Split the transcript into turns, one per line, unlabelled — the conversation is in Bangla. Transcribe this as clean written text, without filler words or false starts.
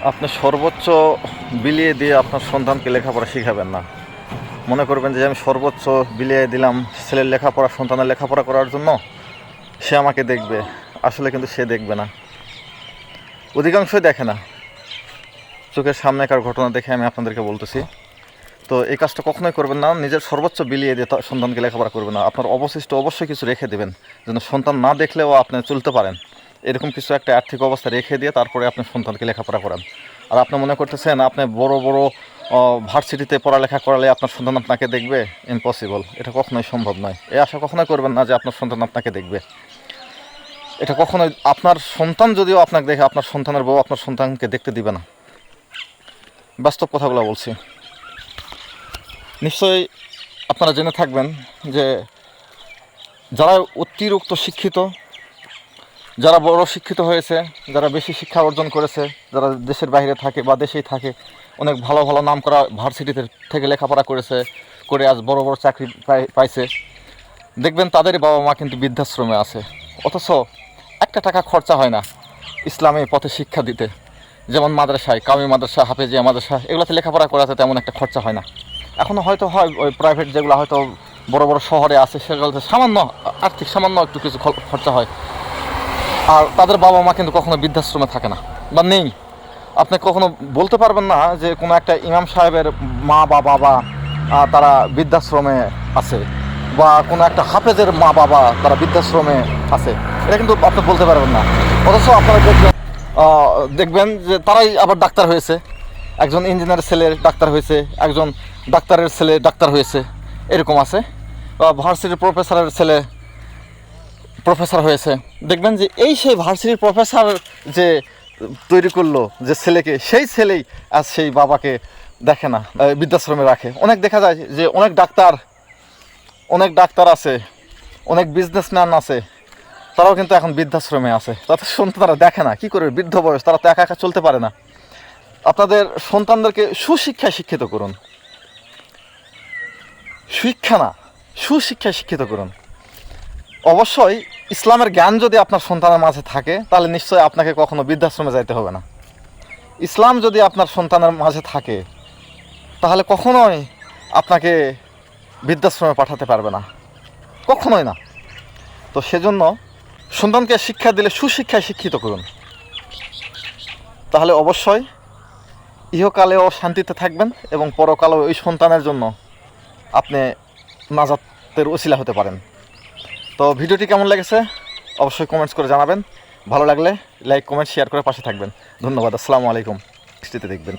আপনি সর্বোচ্চ বিলিয়ে দিয়ে আপনার সন্তানকে লেখাপড়া শিখাবেন না। মনে করবেন যে আমি সর্বোচ্চ বিলিয়ে দিলাম ছেলের লেখাপড়া, সন্তানের লেখাপড়া করার জন্য, সে আমাকে দেখবে। আসলে কিন্তু সে দেখবে না, অধিকাংশই দেখে না। চোখের সামনেকার ঘটনা দেখে আমি আপনাদেরকে বলতেছি। তো এই কাজটা কখনোই করবেন না। নিজের সর্বোচ্চ বিলিয়ে দিয়ে সন্তানকে লেখাপড়া করবেন না। আপনার অবশিষ্ট অবশ্যই কিছু রেখে দেবেন, যেন সন্তান না দেখলেও আপনি চলতে পারেন। এরকম কিছু একটা আর্থিক অবস্থা রেখে দিয়ে তারপরে আপনি সন্তানকে লেখাপড়া করান। আর আপনি মনে করতেছেন আপনি বড় বড় ভার্সিটিতে পড়ালেখা করালে আপনার সন্তান আপনাকে দেখবে? ইম্পসিবল, এটা কখনোই সম্ভব নয়। এই আশা কখনোই করবেন না যে আপনার সন্তান আপনাকে দেখবে। এটা কখনোই, আপনার সন্তান যদিও আপনাকে দেখে, আপনার সন্তানের বউ আপনার সন্তানকে দেখতে দিবে না। বাস্তব কথাগুলো বলছি। নিশ্চয়ই আপনারা জেনে থাকবেন যে যারা অতিরিক্ত শিক্ষিত, যারা বড় শিক্ষিত হয়েছে, যারা বেশি শিক্ষা অর্জন করেছে, যারা দেশের বাইরে থাকে বা দেশেই থাকে, অনেক ভালো ভালো নাম করা ভার্সিটিতে থেকে লেখাপড়া করে আজ বড় বড় চাকরি পাইছে, দেখবেন তাদেরই বাবা মা কিন্তু বৃদ্ধাশ্রমে আছে। অথচ একটা টাকা খরচা হয় না ইসলামী পথে শিক্ষা দিতে। যেমন মাদ্রাসায়, কামি মাদ্রাসা, হাফেজিয়া মাদ্রাসা, এগুলোতে লেখাপড়া করাতে তেমন একটা খরচা হয় না। এখনও হয়তো হয় ওই প্রাইভেট যেগুলো হয়তো বড় বড় শহরে আছে, সেগুলোতে সামান্য আর্থিক সামান্য একটু কিছু খরচা হয়। আর তাদের বাবা মা কিন্তু কখনো বৃদ্ধাশ্রমে থাকে না বা নেই। আপনি কখনো বলতে পারবেন না যে কোনো একটা ইমাম সাহেবের মা বা বাবা তারা বৃদ্ধাশ্রমে আছে, বা কোনো একটা হাফেজের মা বাবা তারা বৃদ্ধাশ্রমে আছে, এটা কিন্তু আপনি বলতে পারবেন না। অথচ আপনারা দেখবেন যে তারাই আবার ডাক্তার হয়েছে। একজন ইঞ্জিনিয়ারের ছেলে ডাক্তার হয়েছে, একজন ডাক্তারের ছেলে ডাক্তার হয়েছে, এরকম আছে। ভার্সিটির প্রফেসরের ছেলে প্রফেসর হয়েছে। দেখবেন যে এই সেই ভার্সিটির প্রফেসর যে তৈরি করলো যে ছেলেকে, সেই ছেলেই আজ সেই বাবাকে দেখে না, বৃদ্ধাশ্রমে রাখে। অনেক দেখা যায় যে অনেক ডাক্তার আছে, অনেক বিজনেসম্যান আছে, তারাও কিন্তু এখন বৃদ্ধাশ্রমে আছে। তাদের সন্তানরা দেখে না, কী করবে? বৃদ্ধ বয়স, তারা তো একা একা চলতে পারে না। আপনাদের সন্তানদেরকে সুশিক্ষায় শিক্ষিত করুন, শিক্ষা না, সুশিক্ষায় শিক্ষিত করুন। অবশ্যই ইসলামের জ্ঞান যদি আপনার সন্তানের মাঝে থাকে, তাহলে নিশ্চয়ই আপনাকে কখনো বৃদ্ধাশ্রমে যাইতে হবে না। ইসলাম যদি আপনার সন্তানের মাঝে থাকে, তাহলে কখনোই আপনাকে বৃদ্ধাশ্রমে পাঠাতে পারবে না, কখনোই না। তো সেজন্য সন্তানকে শিক্ষা দিলে সুশিক্ষায় শিক্ষিত করুন, তাহলে অবশ্যই ইহকালেও শান্তিতে থাকবেন এবং পরকালেও ওই সন্তানের জন্য আপনি নাজাতের ওসিলা হতে পারেন। তো ভিডিওটি কেমন লেগেছে অবশ্যই কমেন্টস করে জানাবেন। ভালো লাগলে লাইক, কমেন্ট, শেয়ার করে পাশে থাকবেন। ধন্যবাদ। আসসালামু আলাইকুম। দৃষ্টিতে দেখবেন।